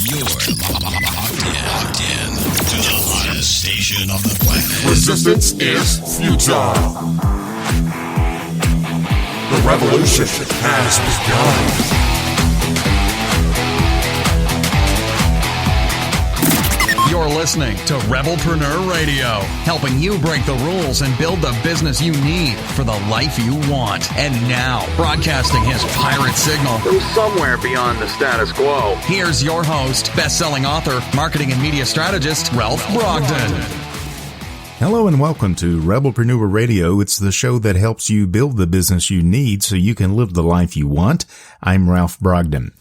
You're locked in to the hottest station on the planet. Resistance is futile. The revolution has begun. You're listening to Rebelpreneur Radio, helping you break the rules and build the business you need for the life you want. And now, broadcasting his pirate signal from somewhere beyond the status quo, here's your host, best-selling author, marketing and media strategist, Ralph Brogden. Hello and welcome to Rebelpreneur Radio. It's the show that helps you build the business you need so you can live the life you want. I'm Ralph Brogden.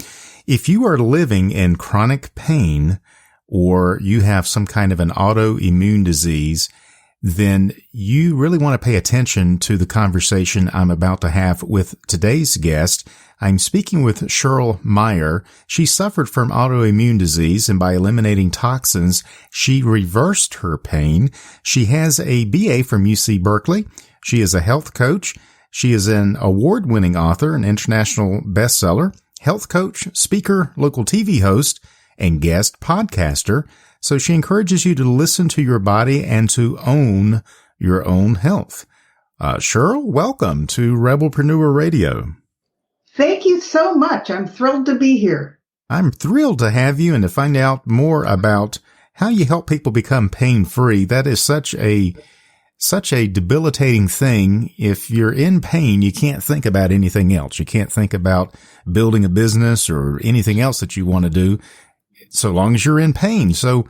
If you are living in chronic pain, or you have some kind of an autoimmune disease, then you really want to pay attention to the conversation I'm about to have with today's guest. I'm speaking with Cheryl Meyer. She suffered from autoimmune disease, and by eliminating toxins, she reversed her pain. She has a BA from UC-Berkeley. She is a health coach. She is an award-winning author, an international bestseller, health coach, speaker, local TV host, and guest podcaster. So she encourages you to listen to your body and to own your own health. Cheryl, welcome to Rebelpreneur Radio. Thank you so much. I'm thrilled to be here. I'm thrilled to have you and to find out more about how you help people become pain-free. That is such a debilitating thing. If you're in pain, you can't think about anything else. You can't think about building a business or anything else that you want to do, so long as you're in pain. So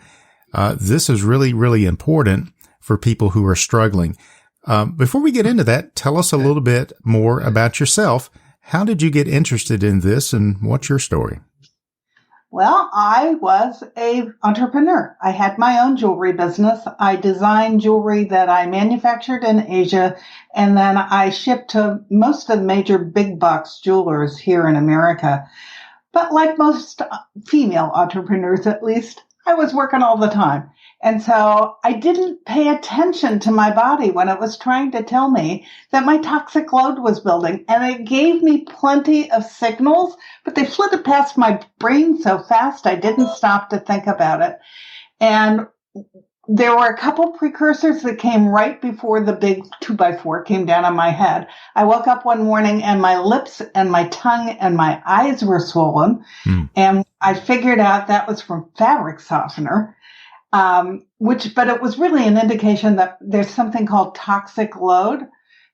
this is really, really important for people who are struggling. Before we get into that, tell us a little bit more about yourself. How did you get interested in this, and what's your story? Well, I was an entrepreneur. I had my own jewelry business. I designed jewelry that I manufactured in Asia, and then I shipped to most of the major big box jewelers here in America. But like most female entrepreneurs, at least, I was working all the time. And so I didn't pay attention to my body when it was trying to tell me that my toxic load was building. And it gave me plenty of signals, but they flitted past my brain so fast I didn't stop to think about it. And there were a couple precursors that came right before the big 2x4 came down on my head. I woke up one morning and my lips and my tongue and my eyes were swollen. And I figured out that was from fabric softener, but it was really an indication that there's something called toxic load.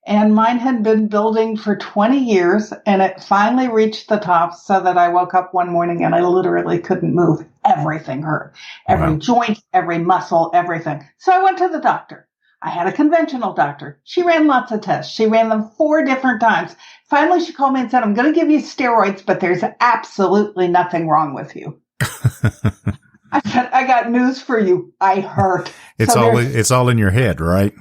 And mine had been building for 20 years, and it finally reached the top so that I woke up one morning and I literally couldn't move. Everything hurt. Every joint, every muscle, everything. So I went to the doctor. I had a conventional doctor. She ran lots of tests. She ran them 4 different times. Finally, she called me and said, I'm going to give you steroids, but there's absolutely nothing wrong with you. I said, I got news for you. I hurt. It's all in your head, right?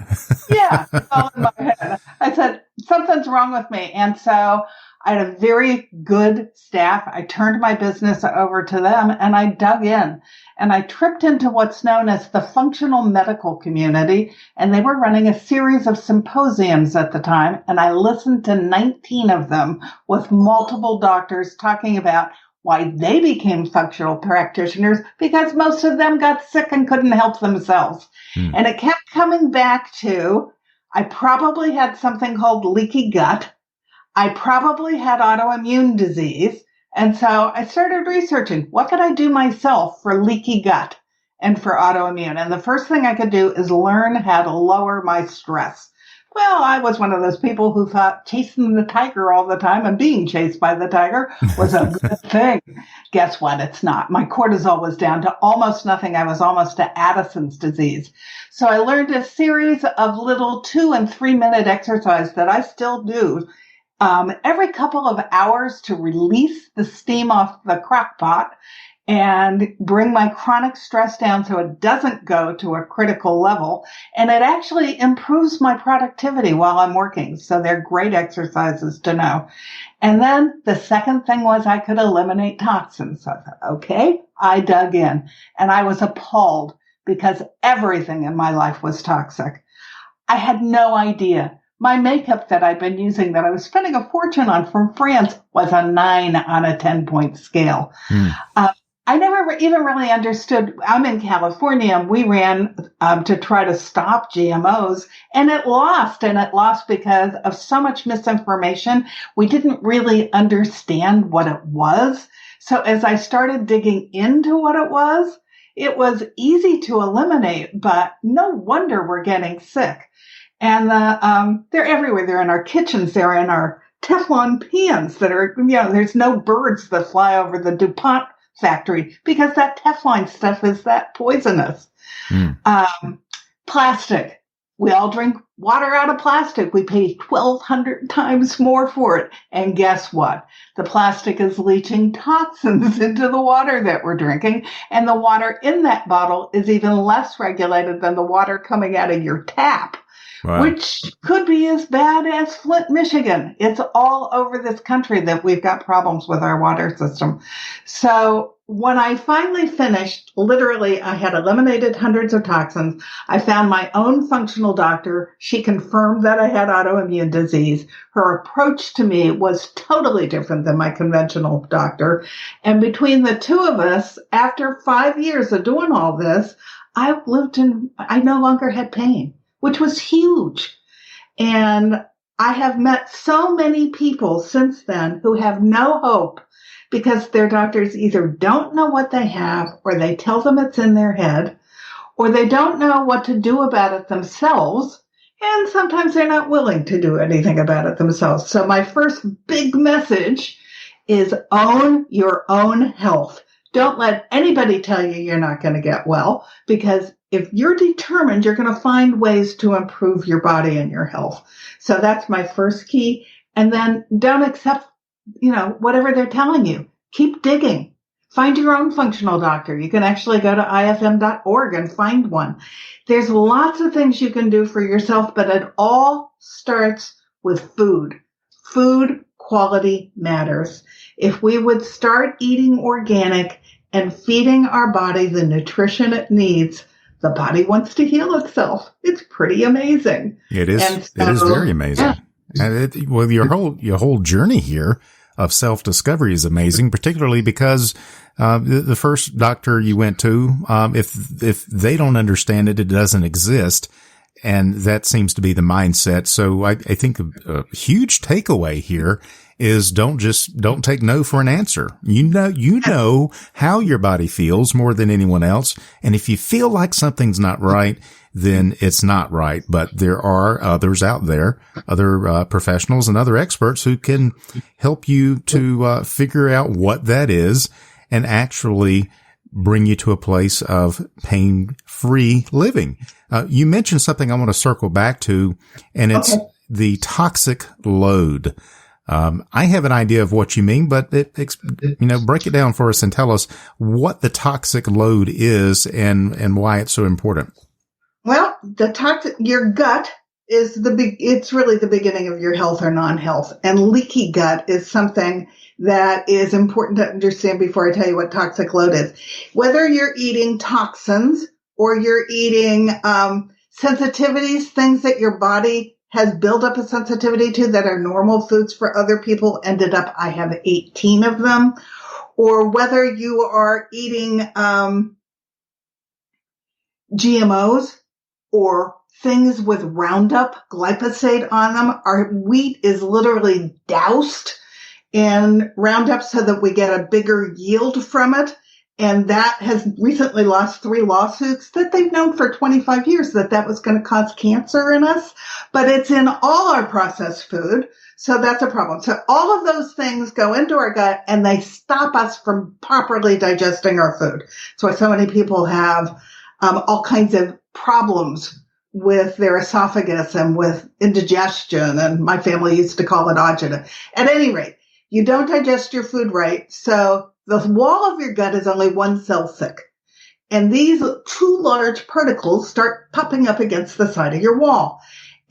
Yeah, it's all in my head. I said, something's wrong with me. And so I had a very good staff. I turned my business over to them and I dug in and I tripped into what's known as the functional medical community. And they were running a series of symposiums at the time. And I listened to 19 of them with multiple doctors talking about why they became functional practitioners, because most of them got sick and couldn't help themselves. And it kept coming back to, I probably had something called leaky gut. I probably had autoimmune disease. And so I started researching, what could I do myself for leaky gut and for autoimmune? And the first thing I could do is learn how to lower my stress. Well, I was one of those people who thought chasing the tiger all the time and being chased by the tiger was a good thing. Guess what? It's not. My cortisol was down to almost nothing. I was almost to Addison's disease. So I learned a series of little 2 and 3 minute exercises that I still do every couple of hours to release the steam off the crock pot and bring my chronic stress down so it doesn't go to a critical level. And it actually improves my productivity while I'm working. So they're great exercises to know. And then the second thing was I could eliminate toxins. So I thought, okay, I dug in and I was appalled because everything in my life was toxic. I had no idea. My makeup that I'd been using that I was spending a fortune on from France was a 9 on a 10-point scale. I never even really understood. I'm in California, and we ran to try to stop GMOs, and it lost. And it lost because of so much misinformation. We didn't really understand what it was. So as I started digging into what it was easy to eliminate, but no wonder we're getting sick. And they're everywhere. They're in our kitchens. They're in our Teflon pans that are, there's no birds that fly over the DuPont factory because that Teflon stuff is that poisonous. Plastic. We all drink water out of plastic. We pay 1,200 times more for it. And guess what? The plastic is leaching toxins into the water that we're drinking. And the water in that bottle is even less regulated than the water coming out of your tap. Wow. Which could be as bad as Flint, Michigan. It's all over this country that we've got problems with our water system. So when I finally finished, literally, I had eliminated hundreds of toxins. I found my own functional doctor. She confirmed that I had autoimmune disease. Her approach to me was totally different than my conventional doctor. And between the two of us, after 5 years of doing all this, I no longer had pain, which was huge. And I have met so many people since then who have no hope because their doctors either don't know what they have, or they tell them it's in their head, or they don't know what to do about it themselves. And sometimes they're not willing to do anything about it themselves. So my first big message is own your own health. Don't let anybody tell you you're not going to get well, because if you're determined, you're going to find ways to improve your body and your health. So that's my first key. And then don't accept, whatever they're telling you. Keep digging. Find your own functional doctor. You can actually go to ifm.org and find one. There's lots of things you can do for yourself, but it all starts with food. Food quality matters. If we would start eating organic and feeding our body the nutrition it needs, the body wants to heal itself. It's pretty amazing. It is. It is very amazing. Yeah. And your whole journey here of self-discovery is amazing, particularly because the first doctor you went to, if they don't understand it, it doesn't exist. And that seems to be the mindset. So I think a huge takeaway here is don't take no for an answer. You know how your body feels more than anyone else. And if you feel like something's not right, then it's not right. But there are others out there, other professionals and other experts who can help you to figure out what that is and actually bring you to a place of pain-free living. You mentioned something I want to circle back to, and it's the toxic load. I have an idea of what you mean, but break it down for us and tell us what the toxic load is and why it's so important. Well, your gut is it's really the beginning of your health or non-health. And leaky gut is something that is important to understand before I tell you what toxic load is. Whether you're eating toxins or you're eating sensitivities, things that your body has built up a sensitivity to that are normal foods for other people, I have 18 of them, or whether you are eating GMOs or things with Roundup glyphosate on them. Our wheat is literally doused in Roundup so that we get a bigger yield from it. And that has recently lost 3 lawsuits that they've known for 25 years that was going to cause cancer in us. But it's in all our processed food. So that's a problem. So all of those things go into our gut and they stop us from properly digesting our food. That's why so many people have all kinds of problems with their esophagus and with indigestion. And my family used to call it agita. At any rate, you don't digest your food right. So the wall of your gut is only 1 cell thick. And these 2 large particles start popping up against the side of your wall.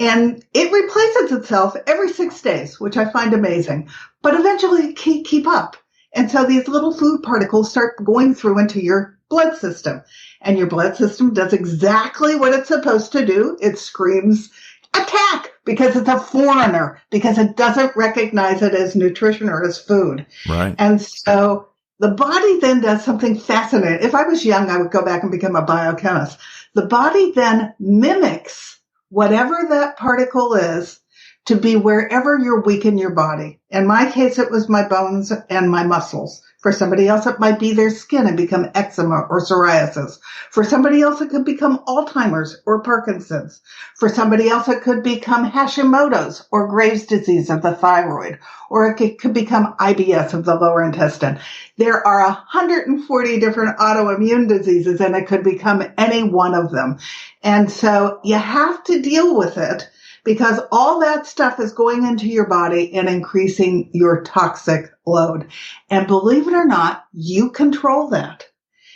And it replaces itself every 6 days, which I find amazing. But eventually it can't keep up. And so these little food particles start going through into your blood system. And your blood system does exactly what it's supposed to do. It screams, attack, because it's a foreigner, because it doesn't recognize it as nutrition or as food. Right. And so The body then does something fascinating. If I was young, I would go back and become a biochemist. The body then mimics whatever that particle is to be wherever you're weak in your body. In my case, it was my bones and my muscles. For somebody else, it might be their skin and become eczema or psoriasis. For somebody else, it could become Alzheimer's or Parkinson's. For somebody else, it could become Hashimoto's or Graves' disease of the thyroid, or it could become IBS of the lower intestine. There are 140 different autoimmune diseases, and it could become any one of them. And so you have to deal with it, because all that stuff is going into your body and increasing your toxic load. And believe it or not, you control that.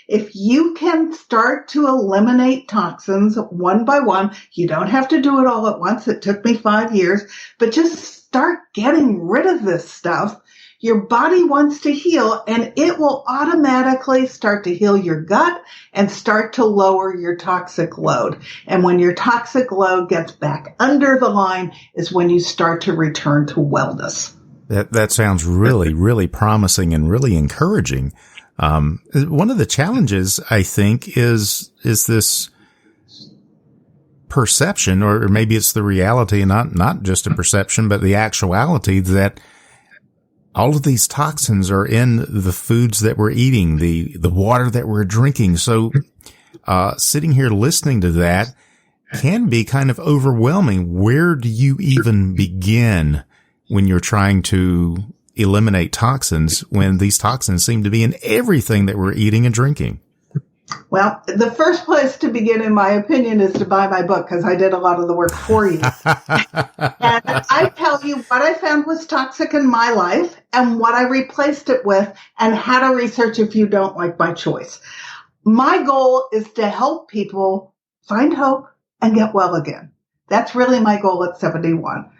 If you can start to eliminate toxins one by one, you don't have to do it all at once. It took me 5 years, but just start getting rid of this stuff. Your body wants to heal, and it will automatically start to heal your gut and start to lower your toxic load. And when your toxic load gets back under the line is when you start to return to wellness. That sounds really, really promising and really encouraging. One of the challenges, I think, is this perception, or maybe it's the reality, and not just a perception, but the actuality that all of these toxins are in the foods that we're eating, the water that we're drinking. So, sitting here listening to that can be kind of overwhelming. Where do you even begin when you're trying to eliminate toxins, when these toxins seem to be in everything that we're eating and drinking? Well, the first place to begin, in my opinion, is to buy my book, because I did a lot of the work for you. And I tell you what I found was toxic in my life and what I replaced it with, and how to research if you don't like my choice. My goal is to help people find hope and get well again. That's really my goal at 71.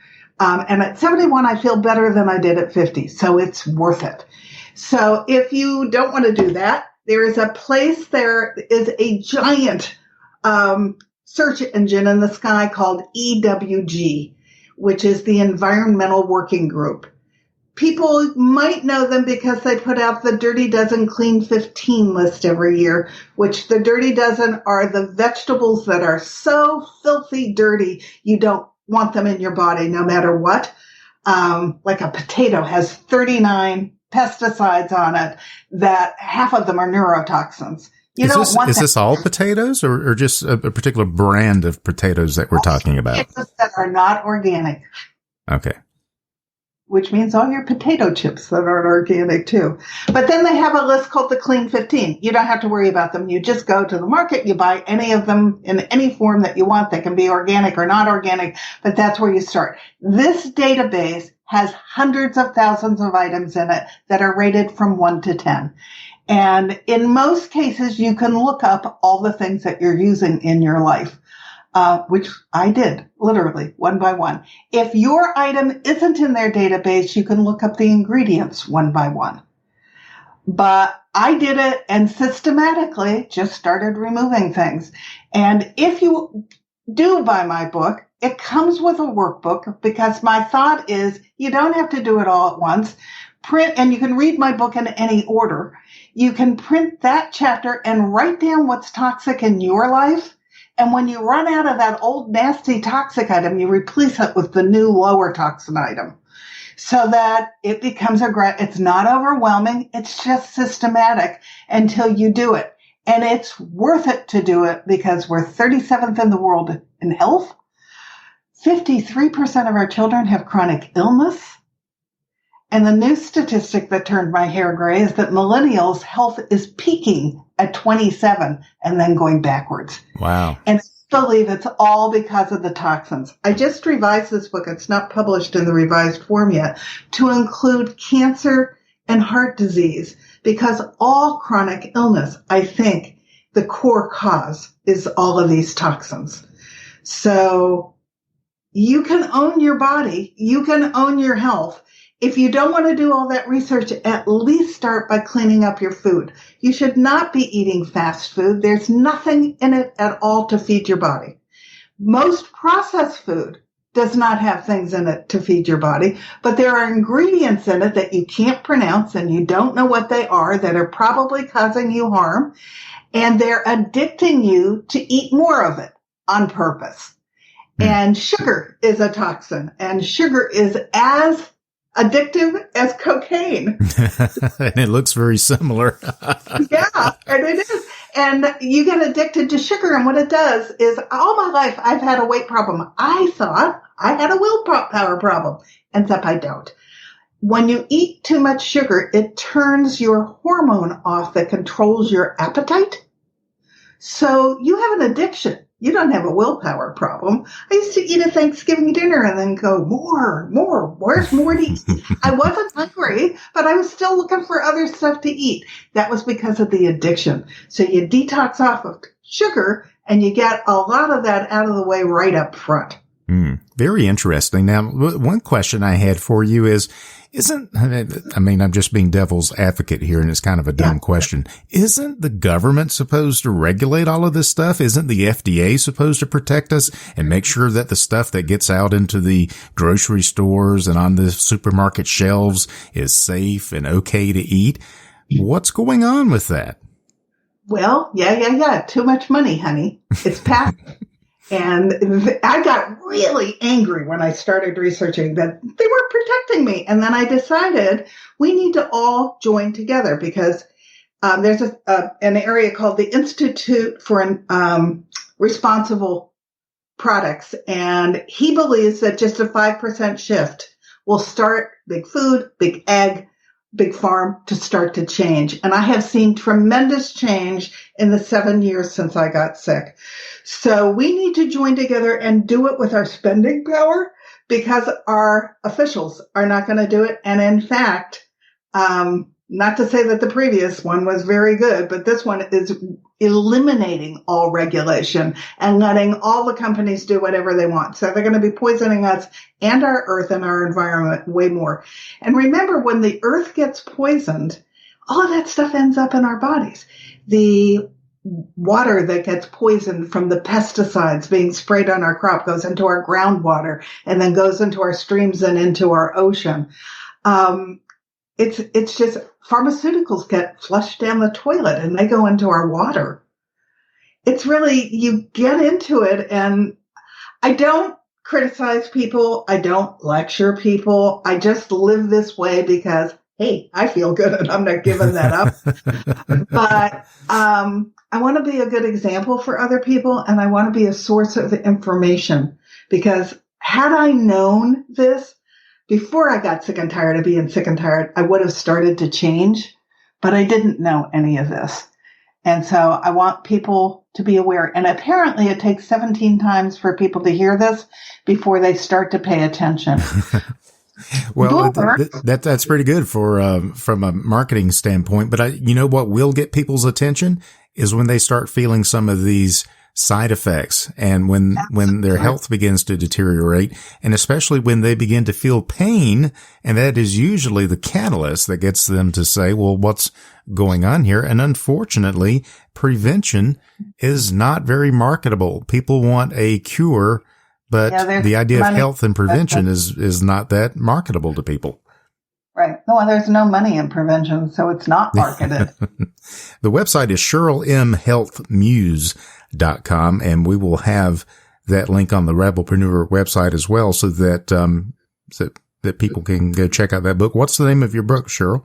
And at 71, I feel better than I did at 50. So it's worth it. So if you don't want to do that, there is a giant search engine in the sky called EWG, which is the Environmental Working Group. People might know them because they put out the Dirty Dozen Clean 15 list every year, which the Dirty Dozen are the vegetables that are so filthy dirty you don't want them in your body no matter what. Like a potato has 39 pesticides on it, that half of them are neurotoxins. Is this all potatoes, or just a particular brand of potatoes that we're talking about? Potatoes that are not organic. Okay. Which means all your potato chips that aren't organic too. But then they have a list called the Clean 15. You don't have to worry about them. You just go to the market, you buy any of them in any form that you want. They can be organic or not organic, but that's where you start. This database has hundreds of thousands of items in it that are rated from 1 to 10. And in most cases, you can look up all the things that you're using in your life, which I did, literally, one by one. If your item isn't in their database, you can look up the ingredients one by one. But I did it and systematically just started removing things. And if you do buy my book, it comes with a workbook, because my thought is you don't have to do it all at once. Print, and you can read my book in any order. You can print that chapter and write down what's toxic in your life. And when you run out of that old nasty toxic item, you replace it with the new lower toxin item, so that it becomes it's not overwhelming. It's just systematic until you do it. And it's worth it to do it, because we're 37th in the world in health. 53% of our children have chronic illness. And the new statistic that turned my hair gray is that millennials' health is peaking at 27 and then going backwards. Wow. And I believe it's all because of the toxins. I just revised this book. It's not published in the revised form yet, to include cancer and heart disease, because all chronic illness, I think the core cause is all of these toxins. So you can own your body. You can own your health. If you don't want to do all that research, at least start by cleaning up your food. You should not be eating fast food. There's nothing in it at all to feed your body. Most processed food does not have things in it to feed your body, but there are ingredients in it that you can't pronounce and you don't know what they are that are probably causing you harm, and they're addicting you to eat more of it on purpose. And sugar is a toxin, and sugar is as addictive as cocaine. And it looks very similar. Yeah, and it is. And you get addicted to sugar, and what it does is all my life I've had a weight problem. I thought I had a willpower problem, except I don't. When you eat too much sugar, it turns your hormone off that controls your appetite. So you have an addiction. You don't have a willpower problem. I used to eat a Thanksgiving dinner and then go, more, where's more to eat? I wasn't hungry, but I was still looking for other stuff to eat. That was because of the addiction. So you detox off of sugar and you get a lot of that out of the way right up front. Very interesting. Now, one question I had for you is, I'm just being devil's advocate here, and it's kind of a dumb question. Isn't the government supposed to regulate all of this stuff? Isn't the FDA supposed to protect us and make sure that the stuff that gets out into the grocery stores and on the supermarket shelves is safe and okay to eat? What's going on with that? Well, yeah. Too much money, honey. It's passive. And I got really angry when I started researching that they were protecting me. And then I decided we need to all join together because there's an area called the Institute for Responsible Products. And he believes that just a 5% shift will start Big Food, Big Ag, Big Farm to start to change. And I have seen tremendous change in the 7 years since I got sick. So we need to join together and do it with our spending power because our officials are not going to do it. And in fact, not to say that the previous one was very good, but this one is eliminating all regulation and letting all the companies do whatever they want. So they're going to be poisoning us and our earth and our environment way more. And remember, when the earth gets poisoned, all of that stuff ends up in our bodies. The water that gets poisoned from the pesticides being sprayed on our crop goes into our groundwater and then goes into our streams and into our ocean. It's just pharmaceuticals get flushed down the toilet and they go into our water. It's really, you get into it, and I don't criticize people. I don't lecture people. I just live this way because, hey, I feel good and I'm not giving that up. But I want to be a good example for other people, and I want to be a source of information, because had I known this before I got sick and tired of being sick and tired, I would have started to change, but I didn't know any of this. And so I want people to be aware. And apparently it takes 17 times for people to hear this before they start to pay attention. Well, that's pretty good for from a marketing standpoint. But you know what will get people's attention is when they start feeling some of these side effects, and when their health begins to deteriorate, and especially when they begin to feel pain, and that is usually the catalyst that gets them to say, well, what's going on here? And unfortunately, prevention is not very marketable. People want a cure, but the idea of health and prevention is not that marketable to people. Right. Well, there's no money in prevention, so it's not marketed. The website is CherylMHealthMuse.com, and we will have that link on the Rebelpreneur website as well, so that that people can go check out that book. What's the name of your book, Cheryl?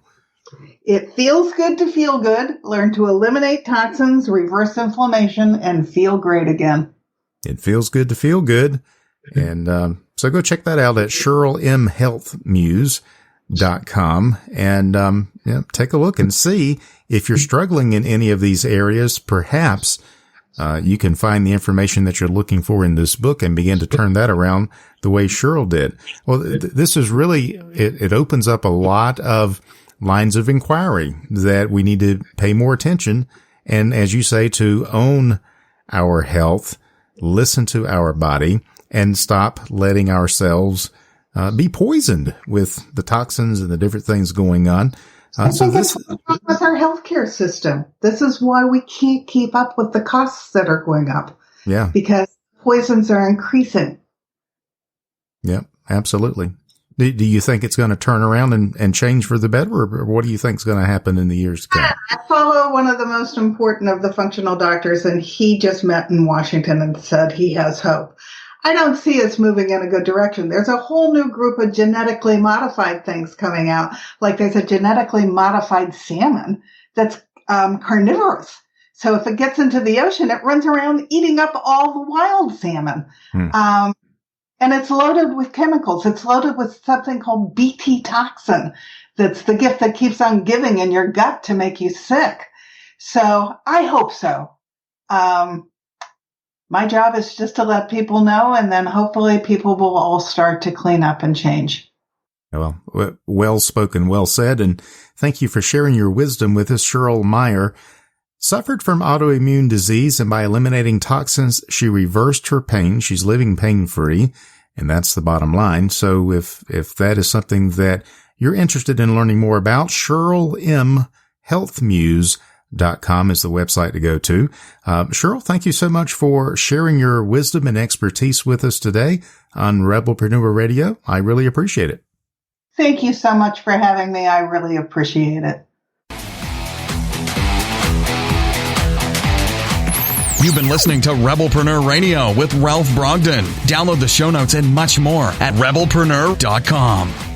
It feels good to feel good. Learn to eliminate toxins, reverse inflammation, and feel great again. It feels good to feel good. And so go check that out at CherylMHealthMuse.com, and take a look and see if you're struggling in any of these areas. Perhaps you can find the information that you're looking for in this book and begin to turn that around the way Cheryl did. Well, this is really, it opens up a lot of lines of inquiry that we need to pay more attention. And as you say, to own our health, listen to our body, and stop letting ourselves be poisoned with the toxins and the different things going on. So this is wrong with our healthcare system. This is why we can't keep up with the costs that are going up. Yeah. Because poisons are increasing. Yep, absolutely. Do you think it's going to turn around and change for the better, or what do you think is going to happen in the years to come? I follow one of the most important of the functional doctors, and he just met in Washington and said he has hope. I don't see us moving in a good direction. There's a whole new group of genetically modified things coming out. Like there's a genetically modified salmon that's carnivorous. So if it gets into the ocean, it runs around eating up all the wild salmon. And it's loaded with chemicals. It's loaded with something called Bt toxin. That's the gift that keeps on giving in your gut to make you sick. So I hope so. My job is just to let people know, and then hopefully people will all start to clean up and change. Well, well spoken, well said. And thank you for sharing your wisdom with us. Cheryl Meyer suffered from autoimmune disease, and by eliminating toxins, she reversed her pain. She's living pain-free, and that's the bottom line. So if that is something that you're interested in learning more about, CherylMHealthMuse.com is the website to go to. Cheryl, thank you so much for sharing your wisdom and expertise with us today on Rebelpreneur Radio. I really appreciate it. Thank you so much for having me. I really appreciate it. You've been listening to Rebelpreneur Radio with Ralph Brogden. Download the show notes and much more at Rebelpreneur.com.